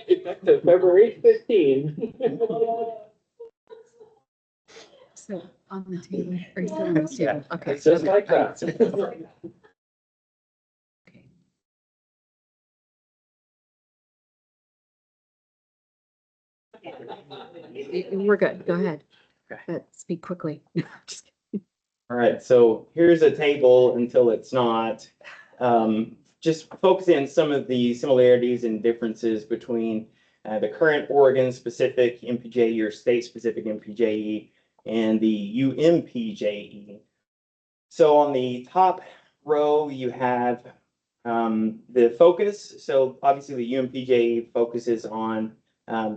Effective February 15. So on the table, or you sit on this table? Okay. It's just like that. We're good. Go ahead. Okay. But speak quickly. Just All right, so here's a table until it's not. Just focusing on some of the similarities and differences between the current Oregon-specific MPJE or state-specific MPJE and the UMPJE. So on the top row, you have the focus. So obviously the UMPJE focuses on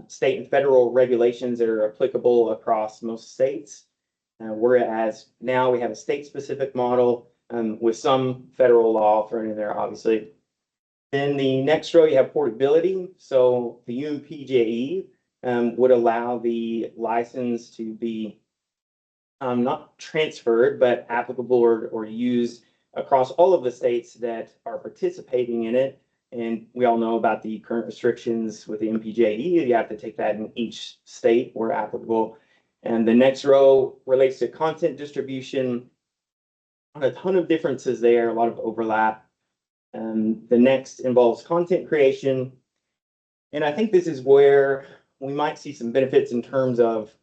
state and federal regulations that are applicable across most states. Whereas now we have a state-specific model with some federal law thrown in there, obviously. In the next row, you have portability. So the UMPJE would allow the license to be not transferred, but applicable or used across all of the states that are participating in it. And we all know about the current restrictions with the MPJE. You have to take that in each state where applicable. And the next row relates to content distribution. A ton of differences there, a lot of overlap. The next involves content creation. And I think this is where we might see some benefits in terms of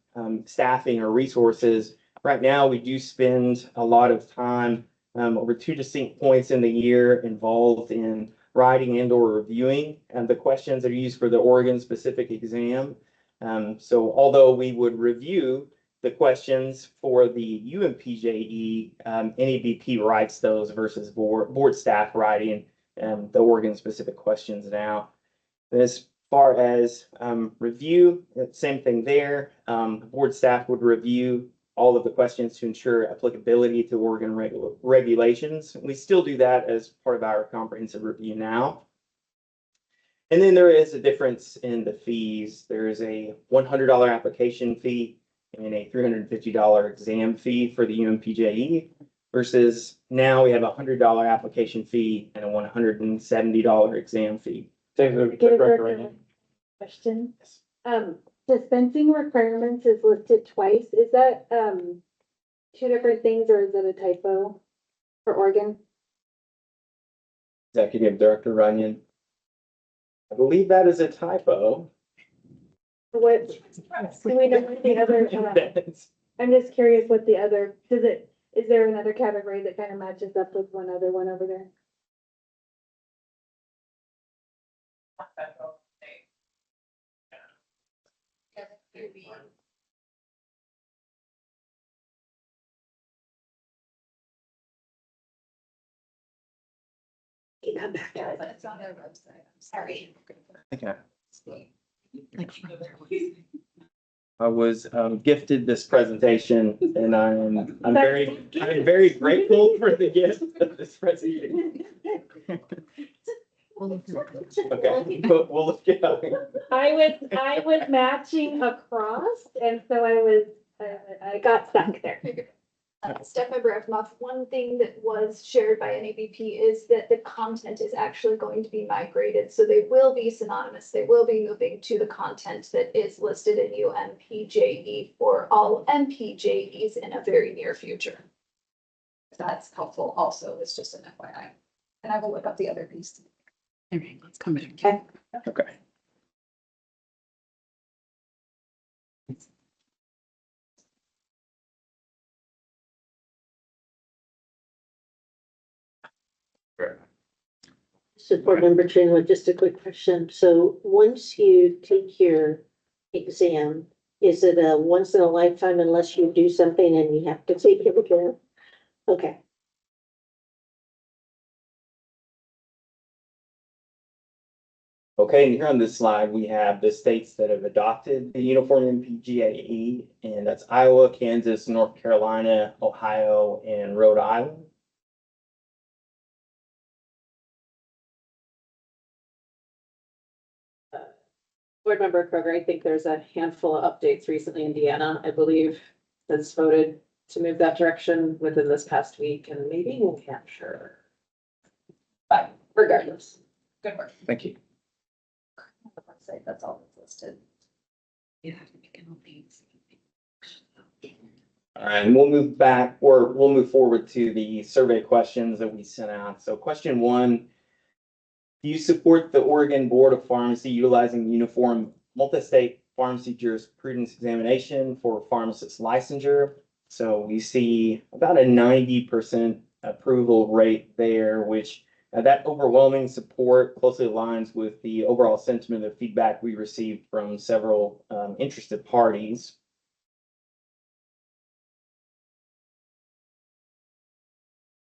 staffing or resources. Right now, we do spend a lot of time over 2 distinct points in the year involved in writing and or reviewing the questions that are used for the Oregon specific exam. So although we would review the questions for the UMPJE, NABP writes those versus board staff writing the Oregon specific questions now. As far as review, same thing there. Board staff would review all of the questions to ensure applicability to Oregon regulations. We still do that as part of our comprehensive review now. And then there is a difference in the fees. There is a $100 application fee and a $350 exam fee for the UMPJE versus now we have a $100 application fee and a $170 exam fee. Question. Dispensing requirements is listed twice. Is that two different things or is it a typo for Oregon? Executive Director Runyon. I believe that is a typo. What, do we know what the other, I'm just curious what the other, is there another category that kind of matches up with one other one over there? Come back. But it's on their website. I'm sorry. Okay. Like, I was gifted this presentation and I'm very grateful for the gift of this presentation. we'll look at it. Okay, but we'll look it up. I was matching across and so I got stuck there. Steph Abramov, one thing that was shared by NABP is that the content is actually going to be migrated. So they will be synonymous. They will be moving to the content that is listed in UMPJE for all MPJEs in a very near future. If that's helpful also, it's just an FYI. And I will look up the other piece. All right, let's come back. Okay. Okay. So board member Chandler, just a quick question. So once you take your exam, is it a once in a lifetime unless you do something and you have to take it again? Okay. Okay, and here on this slide, we have the states that have adopted the uniform MPGAE, and that's Iowa, Kansas, North Carolina, Ohio, and Rhode Island. Board member Kroger, I think there's a handful of updates recently. Indiana, I believe, has voted to move that direction within this past week and maybe New Hampshire. But regardless, good work. Thank you. On the website, that's all that's listed. Yeah. we can all be- All right, and we'll move back, or we'll move forward to the survey questions that we sent out. So question 1, do you support the Oregon Board of Pharmacy utilizing the uniform multi-state pharmacy jurisprudence examination for pharmacist licensure? So we see about a 90% approval rate there, which that overwhelming support closely aligns with the overall sentiment of feedback we received from several interested parties.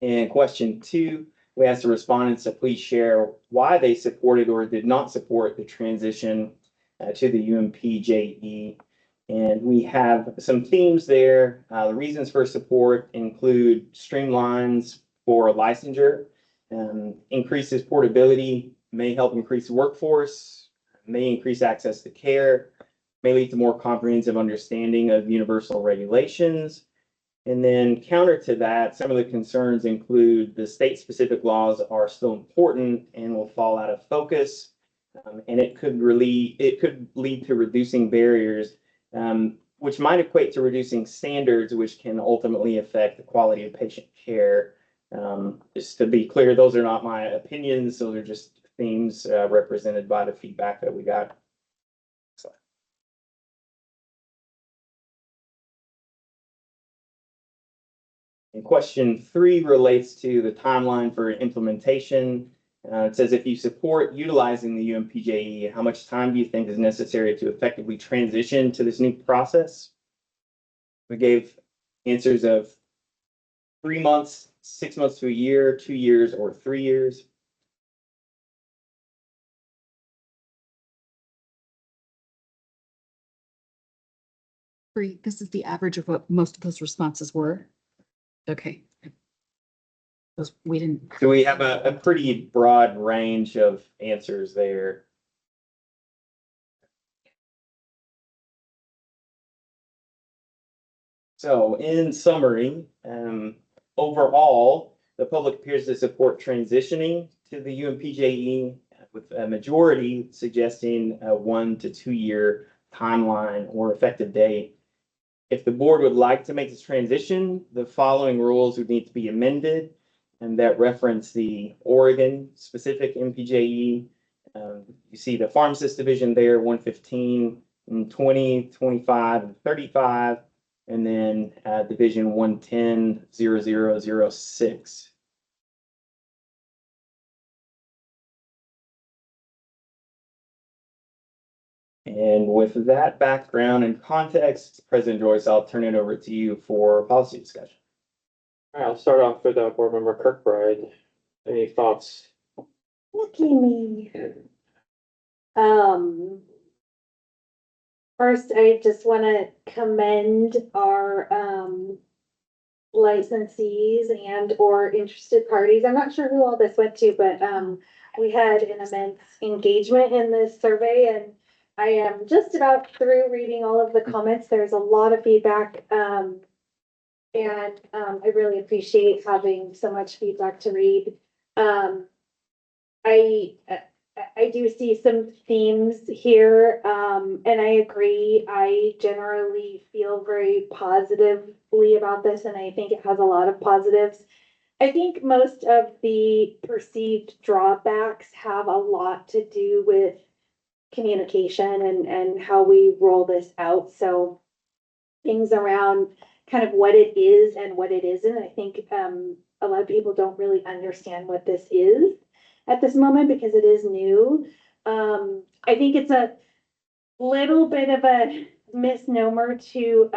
And question 2, we asked the respondents to please share why they supported or did not support the transition to the UMPJE. And we have some themes there. The reasons for support include streamlines for licensure, increases portability, may help increase workforce, may increase access to care, may lead to more comprehensive understanding of universal regulations. And then counter to that, some of the concerns include the state-specific laws are still important and will fall out of focus. And it could lead to reducing barriers, which might equate to reducing standards, which can ultimately affect the quality of patient care. Just to be clear, those are not my opinions. Those are just themes represented by the feedback that we got. And question 3 relates to the timeline for implementation. It says, if you support utilizing the UMPJE, how much time do you think is necessary to effectively transition to this new process? We gave answers of 3 months, 6 months to a year, 2 years, or 3 years. This is the average of what most of those responses were. Okay. We didn't. So we have a pretty broad range of answers there. So in summary, overall, the public appears to support transitioning to the UMPJE, with a majority suggesting a 1 to 2 year timeline or effective date. If the board would like to make this transition, the following rules would need to be amended, and that reference the Oregon specific MPJE. You see the pharmacist division there, 115, and 20, 25, and 35, and then division 110, 0006. And with that background and context, President Joyce, I'll turn it over to you for policy discussion. All right, I'll start off with Board Member Kirkbride. Any thoughts? Lucky me. First, I just want to commend our, licensees and or interested parties. I'm not sure who all this went to, but, we had an immense engagement in this survey, and I am just about through reading all of the comments. There's a lot of feedback, and I really appreciate having so much feedback to read. I do see some themes here, and I agree. I generally feel very positively about this, and I think it has a lot of positives. I think most of the perceived drawbacks have a lot to do with communication and how we roll this out. So things around kind of what it is and what it isn't. I think a lot of people don't really understand what this is at this moment because it is new. I think it's a little bit of a misnomer to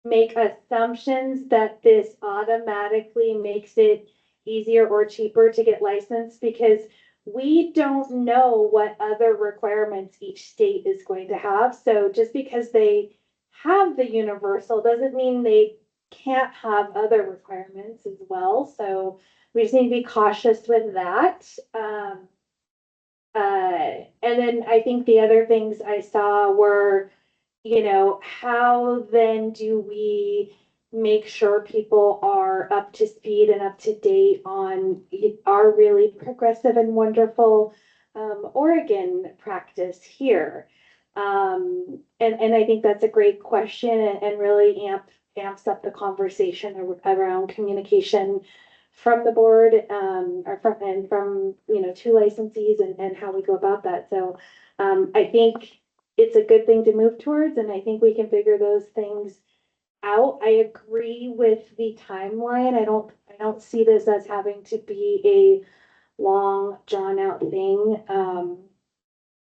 make assumptions that this automatically makes it easier or cheaper to get licensed, because we don't know what other requirements each state is going to have. So just because they have the universal doesn't mean they can't have other requirements as well. So we just need to be cautious with that. And then I think the other things I saw were, how then do we make sure people are more up to speed and up to date on our really progressive and wonderful Oregon practice here. And I think that's a great question and really amps up the conversation around communication from the board, or from, you know, two licensees and how we go about that. So, I think it's a good thing to move towards, and I think we can figure those things out. I agree with the timeline. I don't see this as having to be a long drawn out thing.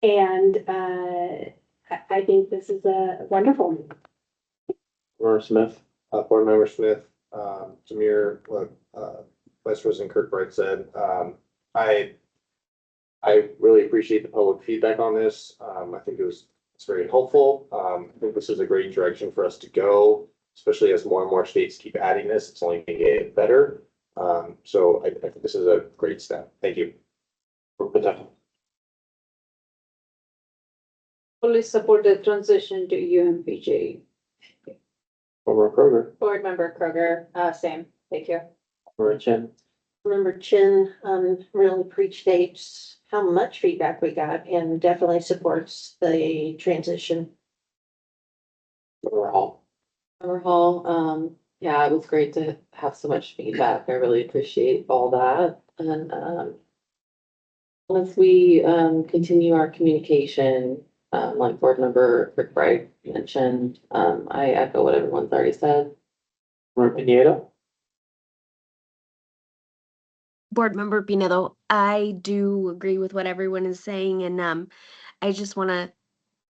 And, I think this is a wonderful. Member Smith. Board Member Smith, to mirror what, Vice President Kirkbride said, I really appreciate the public feedback on this. I think it's very helpful. I think this is a great direction for us to go, especially as more and more states keep adding this. It's only going to get better. So I think this is a great step. Thank you. Fully support the transition to UMPJ. Member Kroger. Board Member Kroger, same, thank you. Member Chen. Member Chin, really appreciates how much feedback we got and definitely supports the transition. Member Hall. Member Hall, yeah, it was great to have so much feedback. I really appreciate all that. And once we continue our communication, like Board Member Kirkbride mentioned, I echo what everyone's already said. Member Pineda. Board Member Pinedo, I do agree with what everyone is saying, and I just want to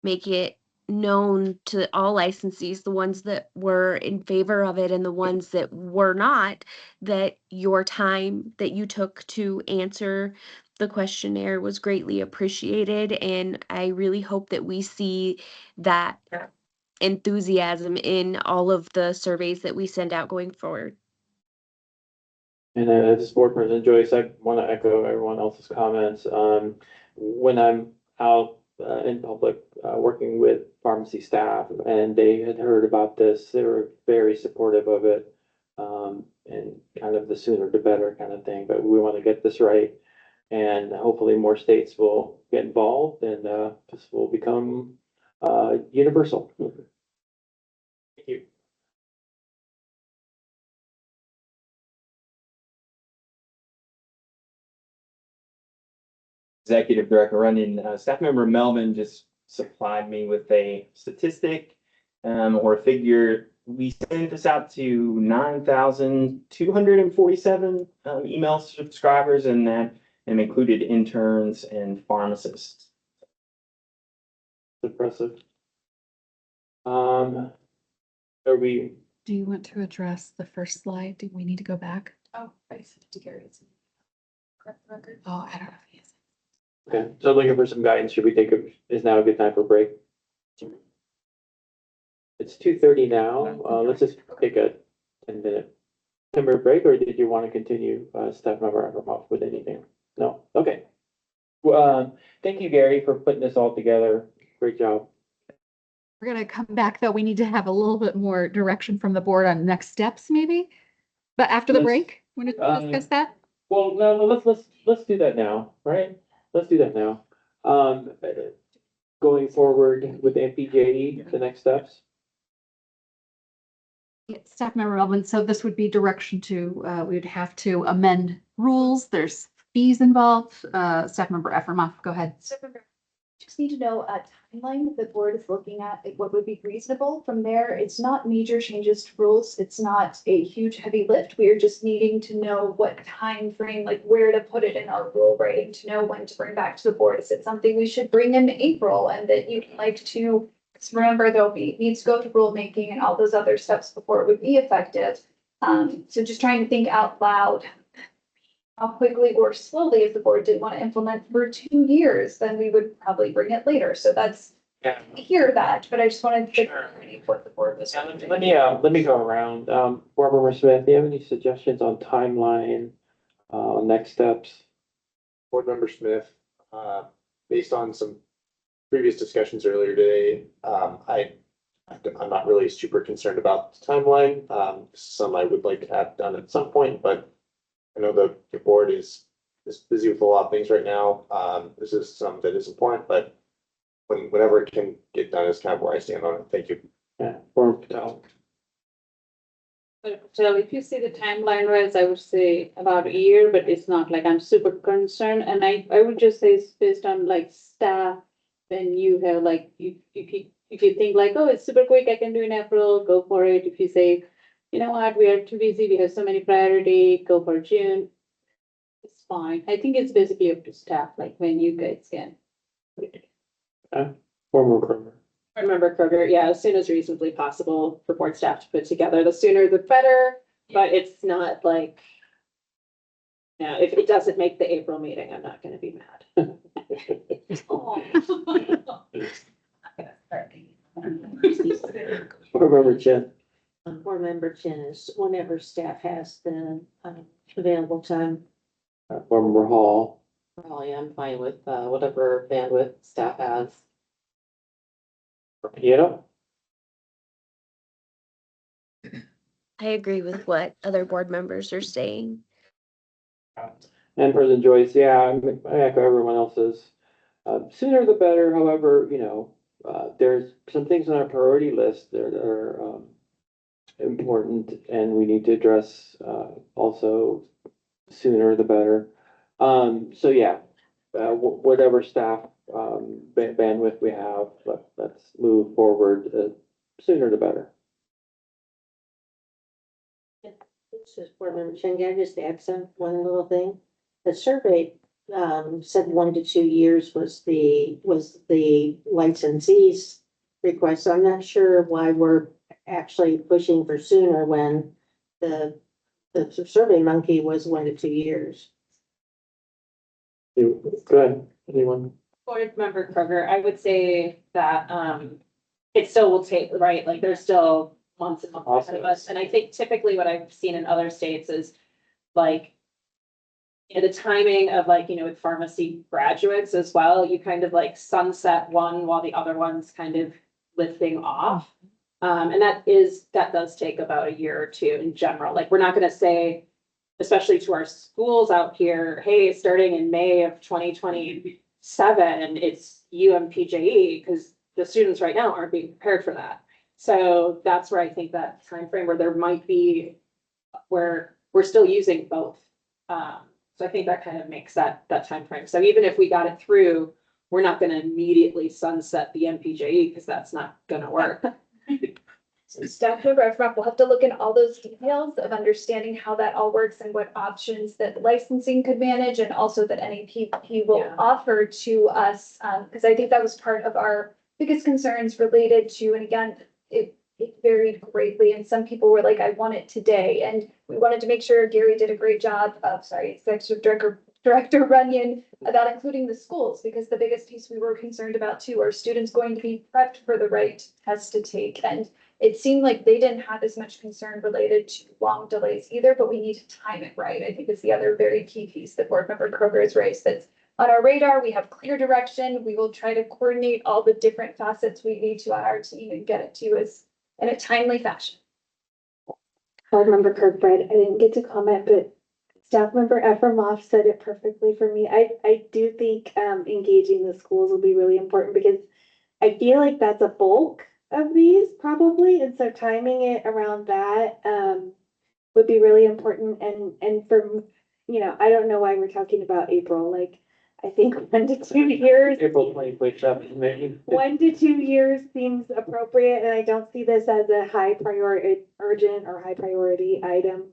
make it known to all licensees, the ones that were in favor of it and the ones that were not, that your time that you took to answer the questionnaire was greatly appreciated, and I really hope that we see that enthusiasm in all of the surveys that we send out going forward. And as board president Joyce, I want to echo everyone else's comments. When I'm out in public, working with pharmacy staff, and they had heard about this, they were very supportive of it. And kind of the sooner the better kind of thing, but we want to get this right. And hopefully more states will get involved, and this will become universal. Thank you. Executive Director Runyon, Staff Member Melvin just supplied me with a statistic or a figure. We sent this out to 9,247 email subscribers, and that included interns and pharmacists. Impressive. Are we? Do you want to address the first slide? Do we need to go back? Oh, I sent it to Gary. Correct the record. Oh, I don't know if he is. Okay, so looking for some guidance, should we is now a good time for a break? It's 2:30 now, let's just take a 10-minute break, or did you want to continue, Staff Member Evermoff, with anything? No, okay. Well, thank you, Gary, for putting this all together, great job. We're gonna come back, though. We need to have a little bit more direction from the board on next steps, maybe? But after the break, want to discuss that? Well, no, let's do that now, right? Let's do that now. Going forward with MPJD, the next steps. Staff Member Melvin, so this would be direction to, we would have to amend rules. There's fees involved. Staff Member Effermoff, go ahead. So just need to know a timeline that the board is looking at, like what would be reasonable. From there, it's not major changes to rules. It's not a huge heavy lift. We are just needing to know what time frame, like where to put it in our rule writing, to know when to bring back to the board. Is it something we should bring in April and that you'd like to, because remember, needs to go to rulemaking and all those other steps before it would be effective. So just trying to think out loud. How quickly or slowly, if the board didn't want to implement for 2 years, then we would probably bring it later. So that's, Yeah. I hear that, but I just wanted to Sure. what the board was. Let me go around. Board Member Smith, do you have any suggestions on timeline, next steps? Board Member Smith, based on some previous discussions earlier today, I I'm not really super concerned about the timeline. Some I would like to have done at some point, but I know the board is busy with a lot of things right now. This is something that is important, but whenever it can get done is kind of where I stand on it. Thank you. Yeah, or Patel. So if you see the timeline wise, I would say about a year, but it's not like I'm super concerned. And I would just say it's based on like staff. When you have like, if you think like, oh, it's super quick, I can do in April, go for it. If you say, you know what, we are too busy, we have so many priority, go for June. It's fine. I think it's basically up to staff, like when you guys can. Former Kroger. Remember Kroger, yeah, as soon as reasonably possible for board staff to put together, the sooner the better, but it's not like. Yeah, if it doesn't make the April meeting, I'm not gonna be mad. Board Member Chen. Board member Chen is whenever staff has the, available time. Board Member Hall. Oh, yeah, I'm fine with, whatever bandwidth staff has. Pietro. I agree with what other board members are saying. And President Joyce, yeah, I echo everyone else's. Sooner the better, however, there's some things on our priority list that are important and we need to address also sooner the better. So yeah, whatever staff bandwidth we have, let's move forward sooner the better. This is board member Chen, can I just add one little thing? The survey, said 1 to 2 years was the licensee's request. So I'm not sure why we're actually pushing for sooner when the survey monkey was 1 to 2 years. Go ahead, anyone? Board member Kroger, I would say that, it still will take, right, like there's still months and months ahead of us. And I think typically what I've seen in other states is like, the timing of like, with pharmacy graduates as well, you kind of like sunset one while the other one's kind of lifting off. And that does take about a year or two in general. Like, we're not gonna say, especially to our schools out here, hey, starting in May of 2027, it's UMPJE, because the students right now aren't being prepared for that. So that's where I think that timeframe where there might be, where we're still using both. So I think that kind of makes that timeframe. So even if we got it through, we're not gonna immediately sunset the MPJE because that's not gonna work. So staff member Efrem will have to look in all those details of understanding how that all works and what options that licensing could manage and also that NAPP will Yeah. offer to us. Because I think that was part of our biggest concerns related to, and again, it varied greatly. And some people were like, I want it today. And we wanted to make sure Gary did a great job of, Executive Director Runyon about including the schools, because the biggest piece we were concerned about too, are students going to be prepped for the right test to take? And it seemed like they didn't have as much concern related to long delays either, but we need to time it right. I think is the other very key piece that board member Kroger has raised that's on our radar. We have clear direction. We will try to coordinate all the different facets we need to on our team and get it to us in a timely fashion. Board member Kirkbride, I didn't get to comment, but staff member Efremoff said it perfectly for me. I do think engaging the schools will be really important because I feel like that's a bulk of these probably, and so timing it around that would be really important. And for I don't know why we're talking about April. Like, I think 1 to 2 years. April 2027, maybe. 1 to 2 years seems appropriate, and I don't see this as a high priority, urgent or high priority item.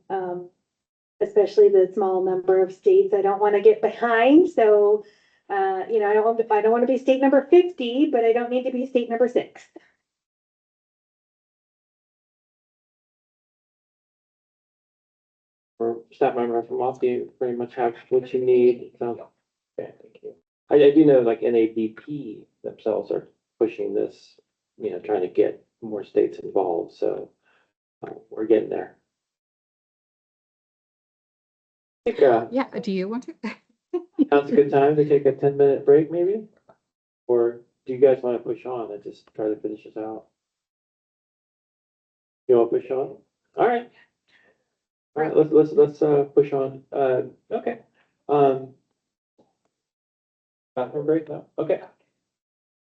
Especially the small number of states. I don't want to get behind, so I don't want to be state number 50, but I don't need to be state number 6. For staff member from off, you pretty much have what you need. So, okay, thank you. I do know like NABP themselves are pushing this, trying to get more states involved. So we're getting there. I think, Yeah, do you want to? now's a good time to take a 10-minute break maybe? Or do you guys want to push on and just try to finish this out? You want to push on? All right. All right, let's push on. Okay. Bathroom break now? Okay.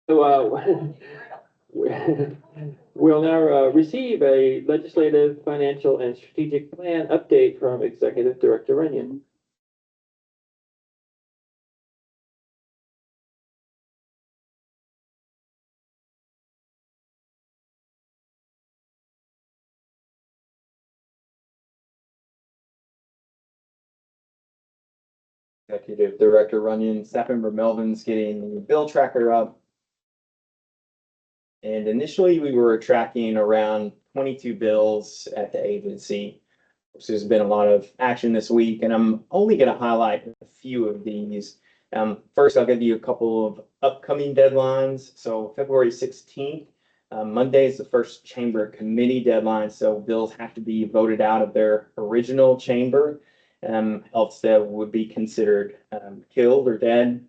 So, we'll now receive a legislative, financial, and strategic plan update from Executive Director Runyon. Executive Director Runyon, Staff Member Melvin's getting the bill tracker up. And initially, we were tracking around 22 bills at the agency. So there's been a lot of action this week, and I'm only going to highlight a few of these. First, I'll give you a couple of upcoming deadlines. So February 16th, Monday is the first chamber committee deadline. So bills have to be voted out of their original chamber, else they would be considered killed or dead.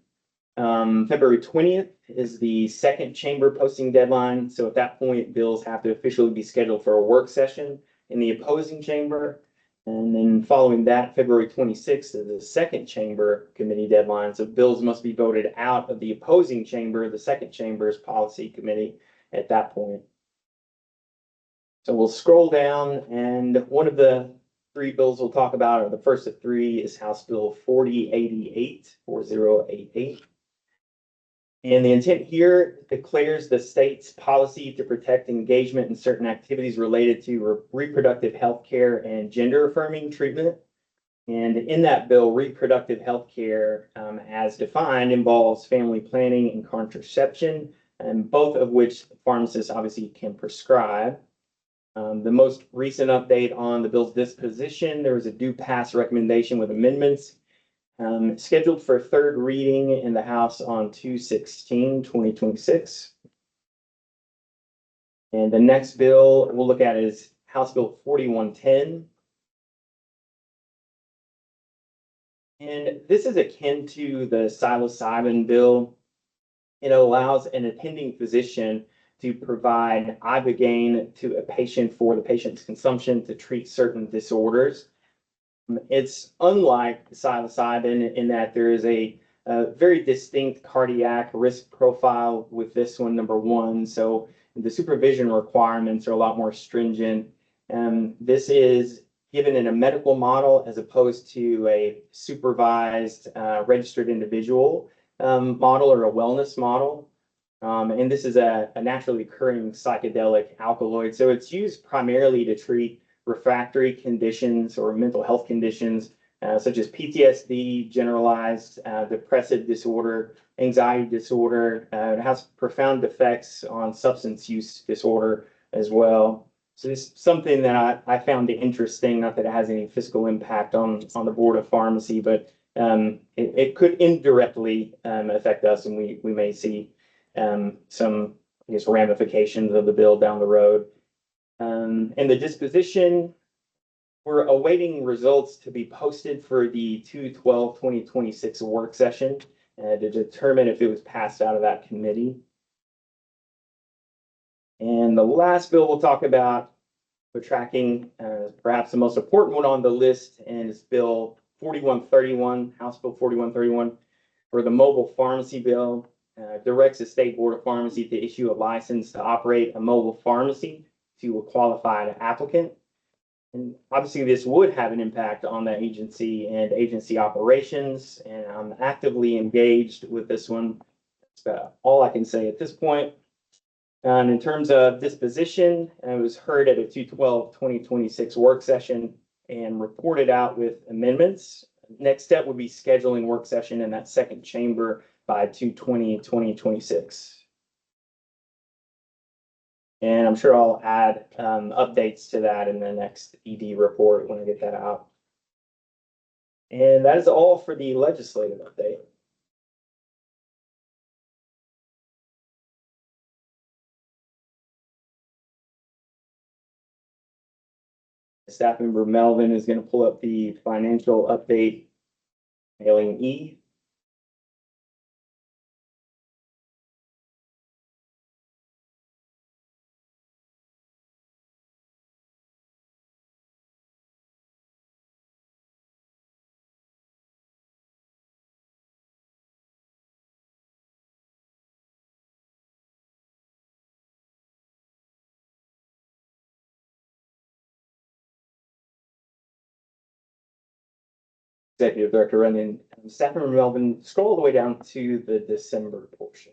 February 20th is the second chamber posting deadline. So at that point, bills have to officially be scheduled for a work session in the opposing chamber. And then following that, February 26th is the second chamber committee deadline. So bills must be voted out of the opposing chamber, the second chamber's policy committee at that point. So we'll scroll down, and one of the three bills we'll talk about, or the first of three, is House Bill 4088. And the intent here declares the state's policy to protect engagement in certain activities related to reproductive health care and gender affirming treatment. And in that bill, reproductive health care, as defined, involves family planning and contraception, and both of which pharmacists obviously can prescribe. The most recent update on the bill's disposition, there was a due pass recommendation with amendments scheduled for third reading in the House on 2/16/2026. And the next bill we'll look at is House Bill 4110. And this is akin to the psilocybin bill. It allows an attending physician to provide ibogaine to a patient for the patient's consumption to treat certain disorders. It's unlike psilocybin in that there is a very distinct cardiac risk profile with this one, number one. So the supervision requirements are a lot more stringent. This is given in a medical model as opposed to a supervised registered individual model or a wellness model. And this is a naturally occurring psychedelic alkaloid. So it's used primarily to treat refractory conditions or mental health conditions such as PTSD, generalized depressive disorder, anxiety disorder. It has profound effects on substance use disorder as well. So this is something that I found interesting, not that it has any fiscal impact on the Board of Pharmacy, but it could indirectly affect us, and we may see some, I guess, ramifications of the bill down the road. And the disposition, we're awaiting results to be posted for the 2/12/2026 work session to determine if it was passed out of that committee. And the last bill we'll talk about, we're tracking perhaps the most important one on the list, and it's Bill 4131, House Bill 4131, for the mobile pharmacy bill. Directs the State Board of Pharmacy to issue a license to operate a mobile pharmacy to a qualified applicant. And obviously, this would have an impact on the agency and agency operations, and I'm actively engaged with this one. That's all I can say at this point. And in terms of disposition, it was heard at a 2/12/2026 work session and reported out with amendments. Next step would be scheduling work session in that second chamber by 2/20/2026. And I'm sure I'll add updates to that in the next ED report when I get that out. And that is all for the legislative update. Staff member Melvin is going to pull up the financial update, mailing E. Executive Director Runyon. Staff member Melvin, scroll all the way down to the December portion.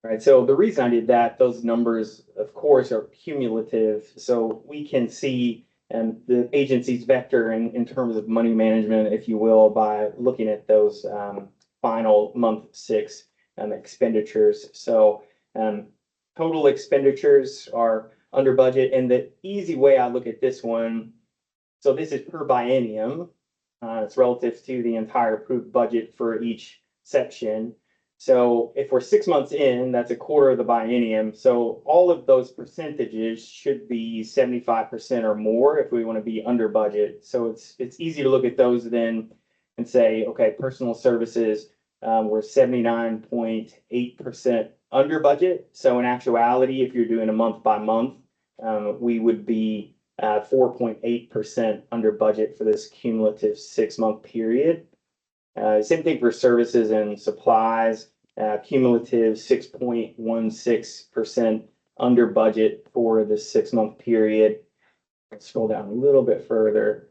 All right, so the reason I did that, those numbers, of course, are cumulative. So we can see the agency's vector in terms of money management, if you will, by looking at those final month 6 expenditures. So total expenditures are under budget. And the easy way I look at this one, so this is per biennium. It's relative to the entire approved budget for each section. So if we're 6 months in, that's a quarter of the biennium. So all of those percentages should be 75% or more if we want to be under budget. So it's easy to look at those then and say, okay, personal services, we're 79.8% under budget. So in actuality, if you're doing a month by month, we would be 4.8% under budget for this cumulative 6-month period. Same thing for services and supplies, cumulative 6.16% under budget for the 6-month period. Let's scroll down a little bit further.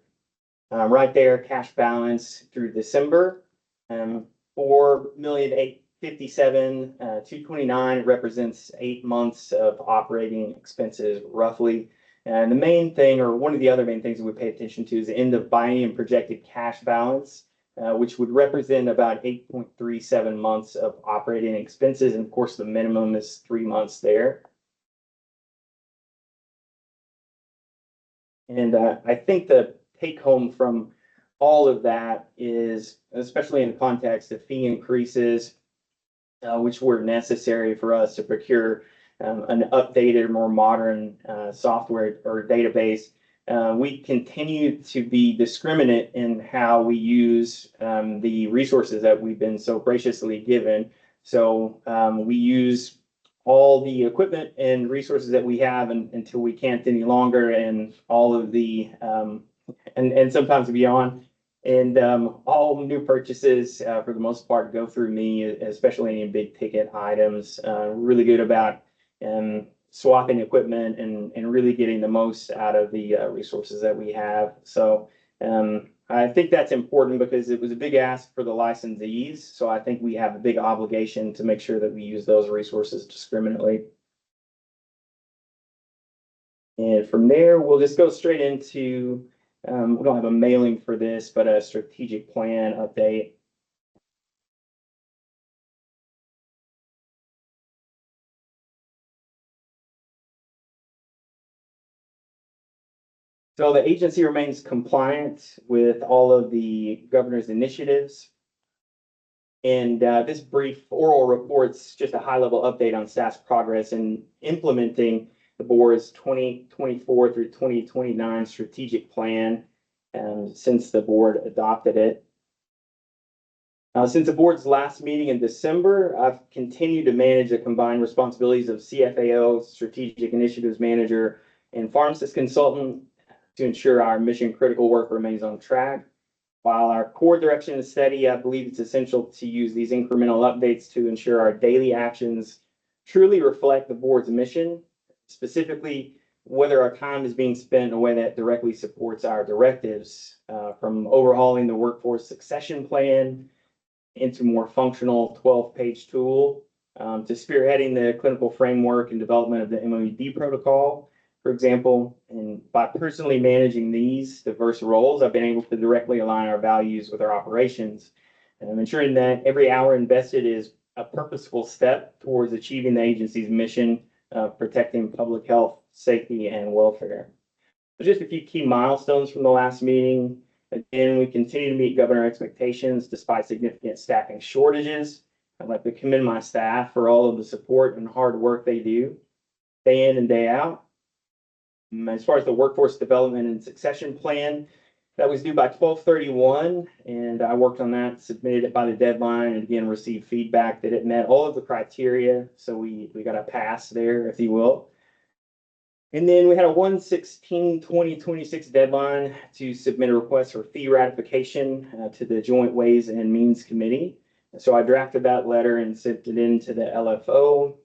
Right there, cash balance through December, $4,857,229 represents 8 months of operating expenses roughly. And the main thing, or one of the other main things that we pay attention to, is the end of biennium projected cash balance, which would represent about 8.37 months of operating expenses. And of course, the minimum is 3 months there. And I think the take home from all of that is, especially in the context of fee increases, which were necessary for us to procure an updated, more modern software or database. We continue to be discriminate in how we use the resources that we've been so graciously given. So we use all the equipment and resources that we have until we can't any longer, and all of the and sometimes beyond. And all new purchases, for the most part, go through me, especially any big ticket items. Really good about swapping equipment and really getting the most out of the resources that we have. So I think that's important because it was a big ask for the licensees. So I think we have a big obligation to make sure that we use those resources discriminately. And from there, we'll just go straight into, we don't have a mailing for this, but a strategic plan update. So the agency remains compliant with all of the governor's initiatives. And this brief oral report's just a high-level update on staff's progress in implementing the board's 2024 through 2029 strategic plan since the board adopted it. Since the board's last meeting in December, I've continued to manage the combined responsibilities of CFAO, Strategic Initiatives Manager, and Pharmacist Consultant to ensure our mission critical work remains on track. While our core direction is steady, I believe it's essential to use these incremental updates to ensure our daily actions truly reflect the board's mission, specifically whether our time is being spent in a way that directly supports our directives, from overhauling the workforce succession plan into more functional 12-page tool, to spearheading the clinical framework and development of the MOED protocol, for example. And by personally managing these diverse roles, I've been able to directly align our values with our operations, and I'm ensuring that every hour invested is a purposeful step towards achieving the agency's mission of protecting public health, safety, and welfare. So just a few key milestones from the last meeting. Again, we continue to meet governor expectations despite significant staffing shortages. I'd like to commend my staff for all of the support and hard work they do day in and day out. As far as the workforce development and succession plan, that was due by 12/31, and I worked on that, submitted it by the deadline, and again received feedback that it met all of the criteria. So we got a pass there, if you will. And then we had a 1/16/2026 deadline to submit a request for fee ratification to the Joint Ways and Means Committee. So I drafted that letter and sent it in to the LFO,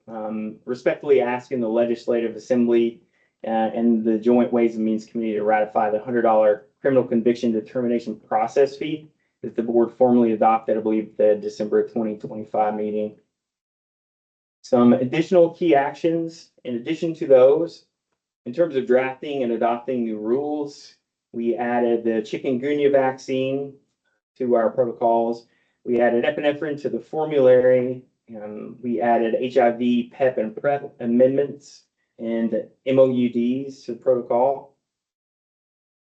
respectfully asking the Legislative Assembly and the Joint Ways and Means Committee to ratify the $100 criminal conviction determination process fee that the board formally adopted, I believe, the December 2025 meeting. Some additional key actions in addition to those, in terms of drafting and adopting new rules, we added the chikungunya vaccine to our protocols. We added epinephrine to the formulary. We added HIV, PEP, and PrEP amendments and MOUDs to the protocol.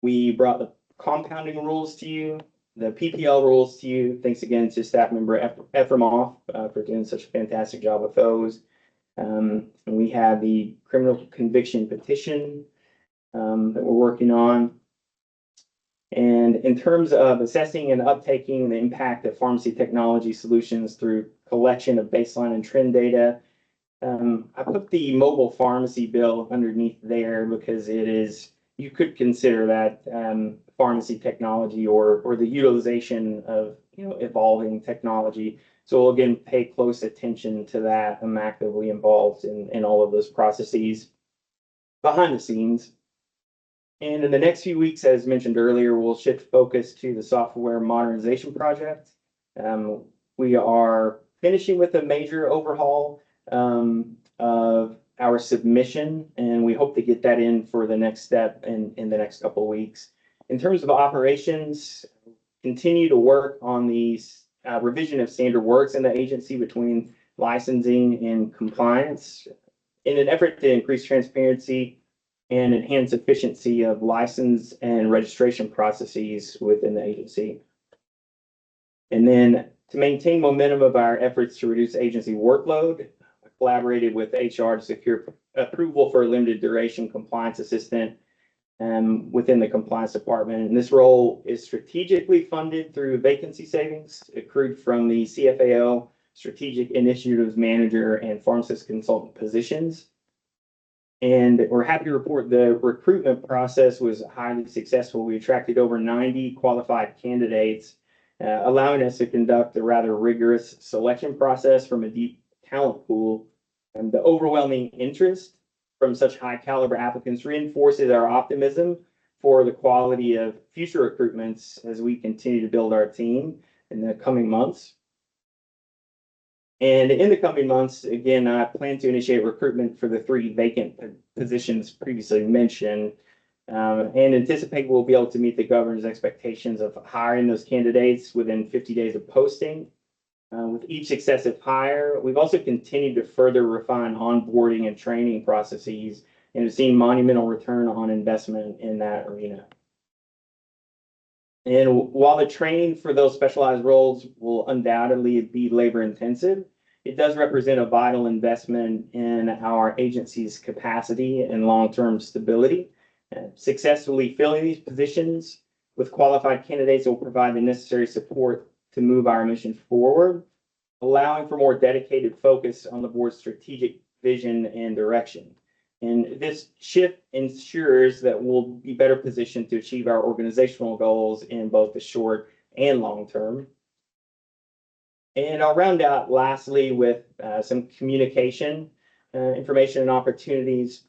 We brought the compounding rules to you, the PPL rules to you. Thanks again to staff member Efremoff for doing such a fantastic job with those. And we have the criminal conviction petition that we're working on. And in terms of assessing and uptaking the impact of pharmacy technology solutions through collection of baseline and trend data, I put the mobile pharmacy bill underneath there because it is, you could consider that pharmacy technology or the utilization of evolving technology. So we'll again pay close attention to that. I'm actively involved in all of those processes behind the scenes. And in the next few weeks, as mentioned earlier, we'll shift focus to the software modernization project. We are finishing with a major overhaul of our submission, and we hope to get that in for the next step in the next couple of weeks. In terms of operations, continue to work on the revision of standard works in the agency between licensing and compliance in an effort to increase transparency and enhance efficiency of license and registration processes within the agency. And then to maintain momentum of our efforts to reduce agency workload, I collaborated with HR to secure approval for a limited duration compliance assistant within the compliance department. And this role is strategically funded through vacancy savings accrued from the CFAO, Strategic Initiatives Manager, and Pharmacist Consultant positions. And we're happy to report the recruitment process was highly successful. We attracted over 90 qualified candidates, allowing us to conduct a rather rigorous selection process from a deep talent pool. And the overwhelming interest from such high caliber applicants reinforces our optimism for the quality of future recruitments as we continue to build our team in the coming months. And in the coming months, again, I plan to initiate recruitment for the 3 vacant positions previously mentioned, and anticipate we'll be able to meet the governor's expectations of hiring those candidates within 50 days of posting. With each successive hire, we've also continued to further refine onboarding and training processes and have seen monumental return on investment in that arena. And while the training for those specialized roles will undoubtedly be labor intensive, it does represent a vital investment in our agency's capacity and long-term stability. Successfully filling these positions with qualified candidates will provide the necessary support to move our mission forward, allowing for more dedicated focus on the board's strategic vision and direction. And this shift ensures that we'll be better positioned to achieve our organizational goals in both the short and long term. And I'll round out lastly with some communication information and opportunities.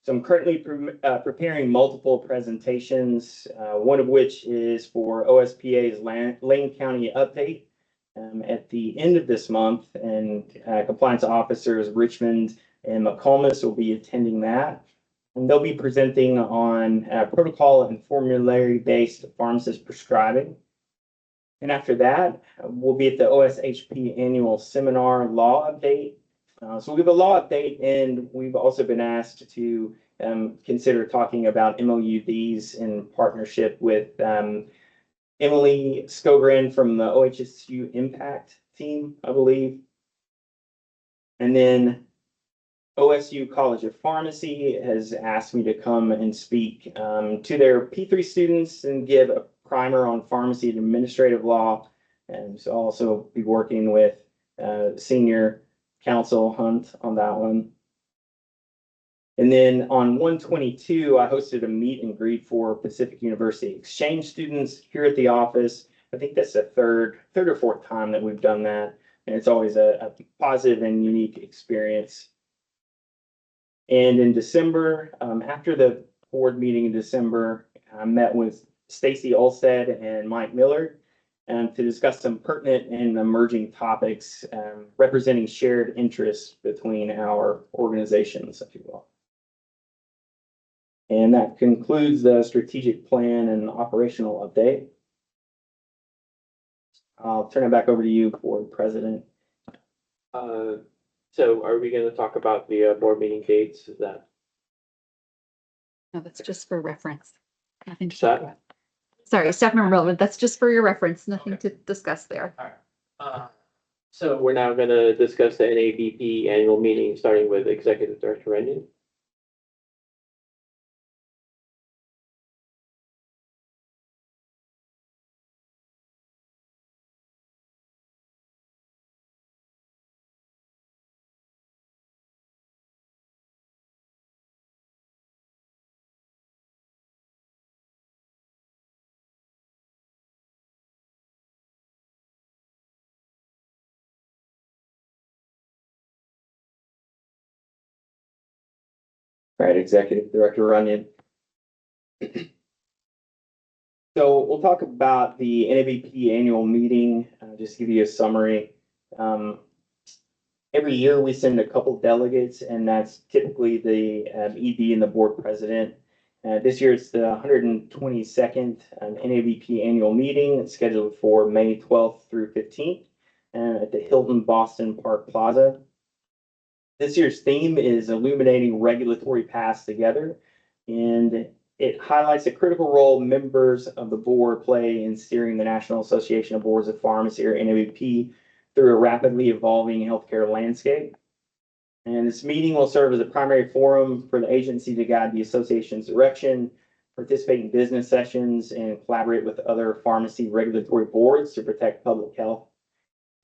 So I'm currently preparing multiple presentations, one of which is for OSPA's Lane County update at the end of this month, and compliance officers Richmond and McComas will be attending that. And they'll be presenting on protocol and formulary-based pharmacist prescribing. And after that, we'll be at the OSHP annual seminar law update. So we'll give a law update, and we've also been asked to consider talking about MOUDs in partnership with Emily Skogren from the OHSU Impact team, I believe. And then OSU College of Pharmacy has asked me to come and speak to their P3 students and give a primer on pharmacy and administrative law. And so I'll also be working with senior counsel Hunt on that one. And then on 1/22, I hosted a meet and greet for Pacific University exchange students here at the office. I think that's the third or fourth time that we've done that. And it's always a positive and unique experience. And in December, after the board meeting in December, I met with Stacy Olstead and Mike Miller to discuss some pertinent and emerging topics representing shared interests between our organizations, if you will. And that concludes the strategic plan and operational update. I'll turn it back over to you, Board President. So are we gonna talk about the board meeting dates? Is that? No, that's just for reference. Nothing to Is talk that- about. Sorry, staff member relevant, that's just for your reference, nothing to discuss there. So we're now gonna discuss the NABP annual meeting, starting with Executive Director Renyon. All right, Executive Director Runyon. So we'll talk about the NABP annual meeting, just to give you a summary. Every year we send a couple delegates, and that's typically the ED and the board president. This year it's the 122nd NABP annual meeting. It's scheduled for May 12th through 15th at the Hilton Boston Park Plaza. This year's theme is illuminating regulatory paths together, and it highlights the critical role members of the board play in steering the National Association of Boards of Pharmacy, or NABP, through a rapidly evolving healthcare landscape. And this meeting will serve as a primary forum for the agency to guide the association's direction, participate in business sessions, and collaborate with other pharmacy regulatory boards to protect public health.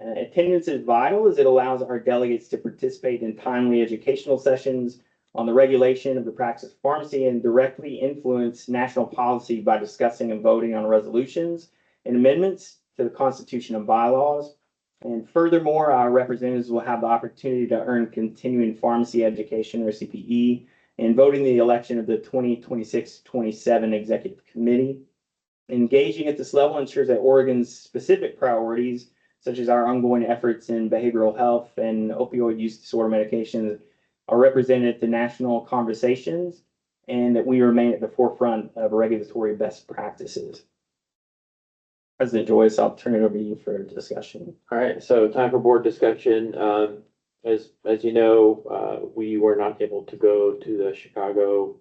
Attendance is vital as it allows our delegates to participate in timely educational sessions on the regulation of the practice of pharmacy and directly influence national policy by discussing and voting on resolutions and amendments to the Constitution and bylaws. And furthermore, our representatives will have the opportunity to earn continuing pharmacy education, or CPE, and voting the election of the 2026-27 Executive Committee. Engaging at this level ensures that Oregon's specific priorities, such as our ongoing efforts in behavioral health and opioid use disorder medications, are represented at the national conversations, and that we remain at the forefront of regulatory best practices. President Joyce, I'll turn it over to you for discussion. All right, so time for board discussion. As you know, we were not able to go to the Chicago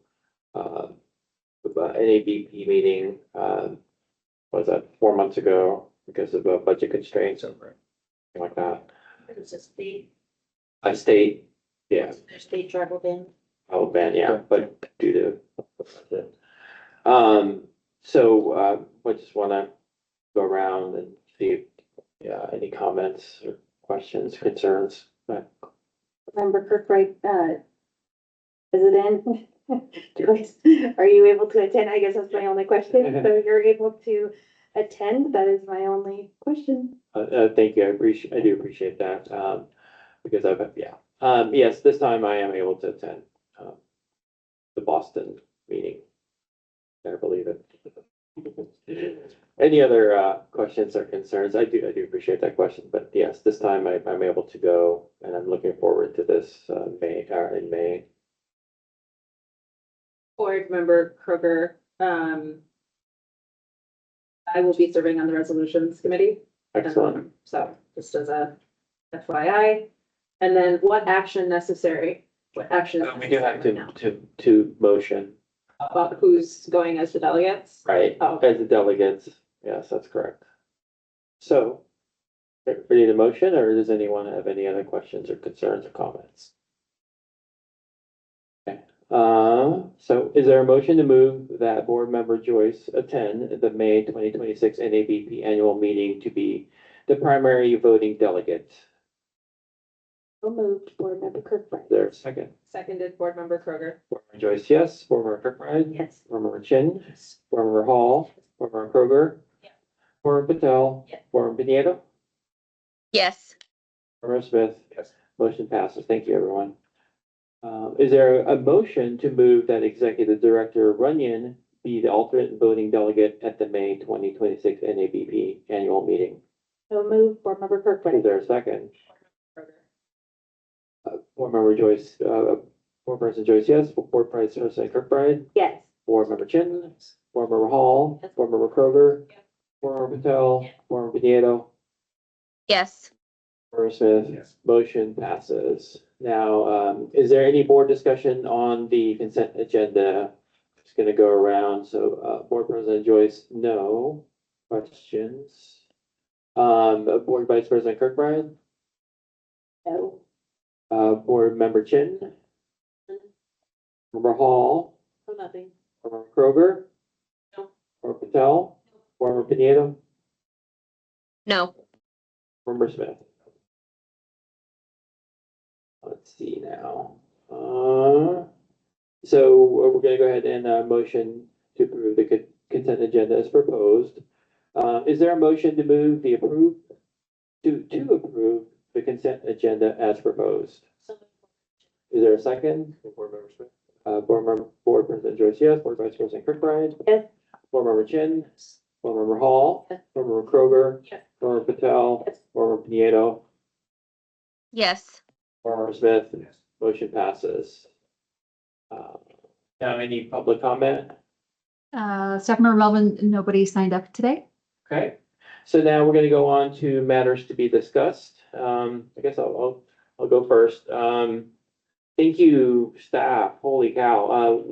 NABP meeting, was that 4 months ago because of budget constraints or something like that. It's a state, A state, yeah, their state travel ban. ban, yeah, but due to. So I just wanna go around and see if, any comments or questions, concerns. Member Kirkbright, is it in? Joyce, are you able to attend? I guess that's my only question. So you're able to attend? That is my only question. Thank you, I do appreciate that, because yes, this time I am able to attend, the Boston meeting. I believe it. Any other, questions or concerns? I do appreciate that question, but yes, this time I'm able to go, and I'm looking forward to this, in May. Board Member Kroger, I will be serving on the resolutions committee. Excellent. So just as a FYI, and then what action necessary? What action? is We do have necessary right to motion, now? About who's going as the delegates? right, Oh. as the delegates, yes, that's correct. So, ready to motion, or does anyone have any other questions or concerns or comments? Okay, so is there a motion to move that board member Joyce attend the May 2026 NABP annual meeting to be the primary voting delegate? So moved, Board Member Kirkbright. Is there a second? Seconded, Board Member Kroger. Board member Joyce, yes. Board member Kirkbride? Yes. Board member Chin? Board member Hall? Board member Kroger? Yeah. Board Member Patel. Yes. Board Member Pinheiro. Yes. Board Member Smith. Yes. Motion passes. Thank you, everyone. Is there a motion to move that Executive Director Runyon be the alternate voting delegate at the May 2026 NABP annual meeting? So move, Board Member Is Kirkland. there a second? Board Member Joyce, Board President Joyce, yes. Board President Kirkbride. Yes. Board Member Chin. Board Member Hall. Board Member Kroger. Board Member Patel. Board Member Pinheiro. Yes. Board Member Smith. Yes. Motion passes. Now, is there any board discussion on the consent agenda? Just gonna go around. So, Board President Joyce, no questions. Board Vice President Kirkbride, No. Board Member Chin. Member Hall, Oh, nothing. Board Member Kroger. No. Board Patel, Board Member Pinheiro, No. Board Member Smith. Let's see now. So we're gonna go ahead and, motion to approve the consent agenda as proposed. Is there a motion to move the to approve the consent agenda as proposed? Is there a second? Board Member Smith. Board President Joyce, yes. Board Vice President Kirkbride. Yes. Board Member Chin. Board Member Hall. Yes. Board Member Kroger. Yes. Board Member Patel. Yes. Board Member Pinheiro. Yes. Board Member Smith. Yes. Motion passes. Now, any public comment? Staff Member Melvin, nobody signed up today. Okay, so now we're gonna go on to matters to be discussed. I guess I'll go first. Thank you, staff. Holy cow.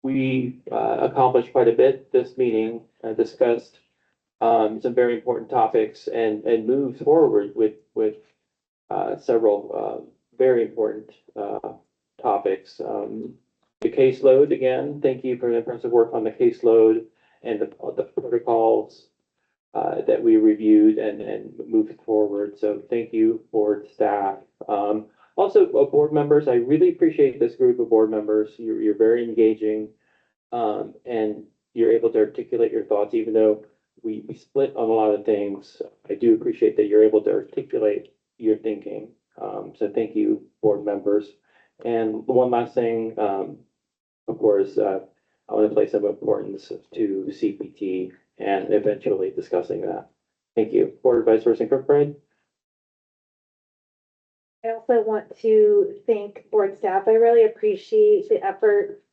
We accomplished quite a bit this meeting, discussed some very important topics and moved forward with several very important topics. The caseload, again, thank you for the impressive work on the caseload and the protocols that we reviewed and moved forward. So thank you, board staff. Also, board members, I really appreciate this group of board members. You're very engaging, and you're able to articulate your thoughts, even though we split on a lot of things. I do appreciate that you're able to articulate your thinking. So thank you, board members. And one last thing, of course, I want to place some importance to CPT and eventually discussing that. Thank you. Board Vice President Kirkbride. I also want to thank board staff. I really appreciate the effort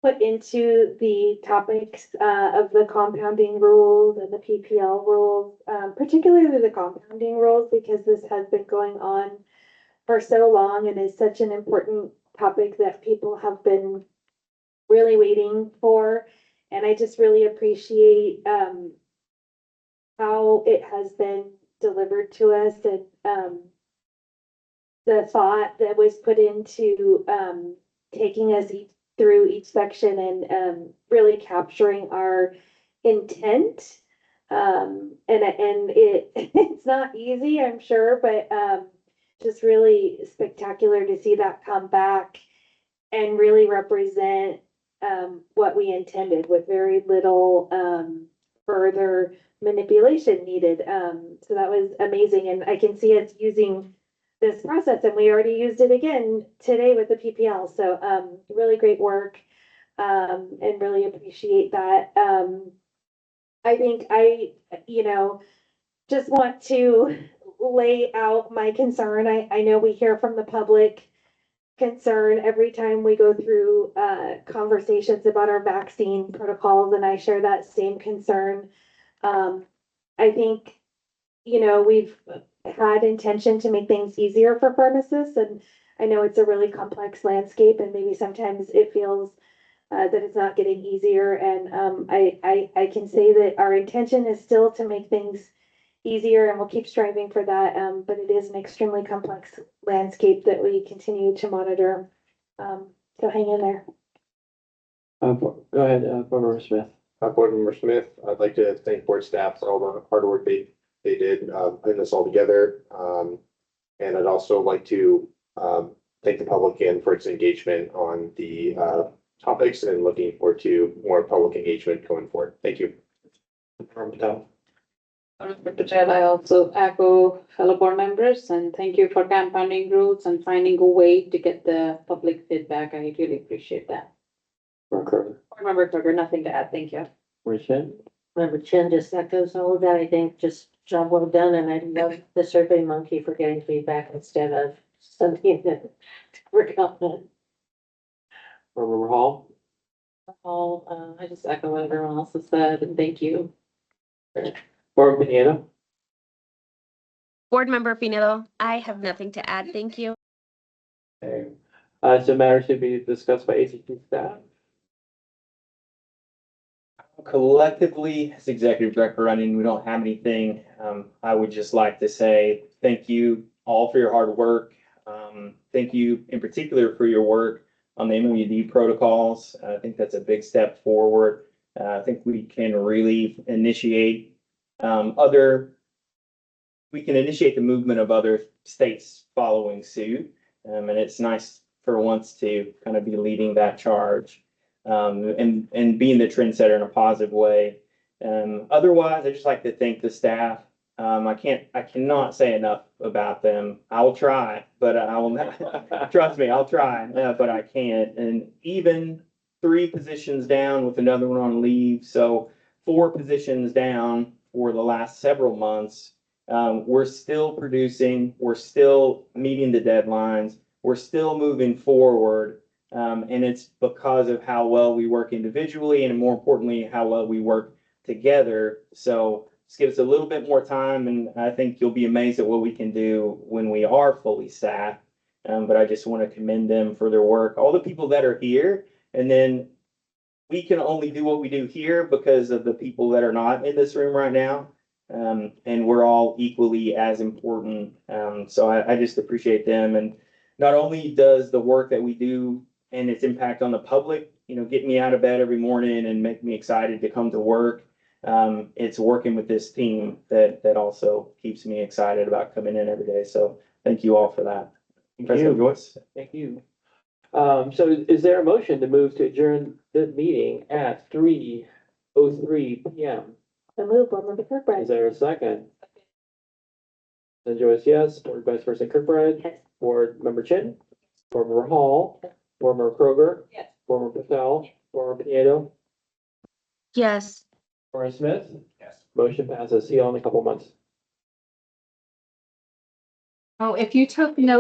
put into the topics of the compounding rules and the PPL rules, particularly the compounding rules, because this has been going on for so long and is such an important topic that people have been really waiting for. And I just really appreciate how it has been delivered to us and the thought that was put into taking us through each section and really capturing our intent. And it's not easy, I'm sure, but just really spectacular to see that come back and really represent what we intended with very little further manipulation needed. So that was amazing. And I can see us using this process, and we already used it again today with the PPL. So really great work and really appreciate that. I think just want to lay out my concern. I know we hear from the public concern every time we go through conversations about our vaccine protocols, and I share that same concern. I think, we've had intention to make things easier for pharmacists, and I know it's a really complex landscape, and maybe sometimes it feels that it's not getting easier. And I can say that our intention is still to make things easier, and we'll keep striving for that. But it is an extremely complex landscape that we continue to monitor. So hang in there. Go ahead, Board Member Smith. Board Member Smith, I'd like to thank board staff for all the hard work they did putting this all together. And I'd also like to thank the public again for its engagement on the topics and looking forward to more public engagement going forward. Thank you. Board Member Patel. Member Patel, I also echo fellow board members and thank you for campaigning rules and finding a way to get the public feedback. I really appreciate that. Board Kroger. Board Member Kruger, nothing to add, thank you. Board Chen. Member Chen just echoes all of that. I think just job well done, and I love the Survey Monkey for getting feedback instead of something that we're confident. Board Member Hall. All, I just echo what everyone else has said, and thank you. Board Pineda. Board Member Pinedo, I have nothing to add. Thank you. Okay. So matters to be discussed by ACT staff. Collectively, as executive director running, we don't have anything. I would just like to say thank you all for your hard work. Thank you in particular for your work on the MOUD protocols. I think that's a big step forward. I think we can really initiate we can initiate the movement of other states following suit. And it's nice for once to kind of be leading that charge. And being the trendsetter in a positive way. Otherwise, I just like to thank the staff. I cannot say enough about them. I will try, but I will not, trust me, I'll try, but I can't. And even 3 positions down with another one on leave, so 4 positions down for the last several months. We're still producing, we're still meeting the deadlines, we're still moving forward. And it's because of how well we work individually and more importantly, how well we work together. So just give us a little bit more time and I think you'll be amazed at what we can do when we are fully staffed. But I just want to commend them for their work, all the people that are here. And then we can only do what we do here because of the people that are not in this room right now. And we're all equally as important. So I just appreciate them. And not only does the work that we do and its impact on the public, get me out of bed every morning and make me excited to come to work. It's working with this team that also keeps me excited about coming in every day. So thank you all for that. President Joyce. Thank you. So is there a motion to move to adjourn the meeting at 3:03 PM? So move, Board Member Is Kirkbride. there a second? Joyce, yes. Board Vice President Kirkbride. Yes. Board Member Chin. Board Member Hall. Board Member Kroger. Yes. Board Member Patel. Board Member Pinedo. Yes. Board Member Smith. Yes. Motion passes. See you all in a couple months. Oh, if you took note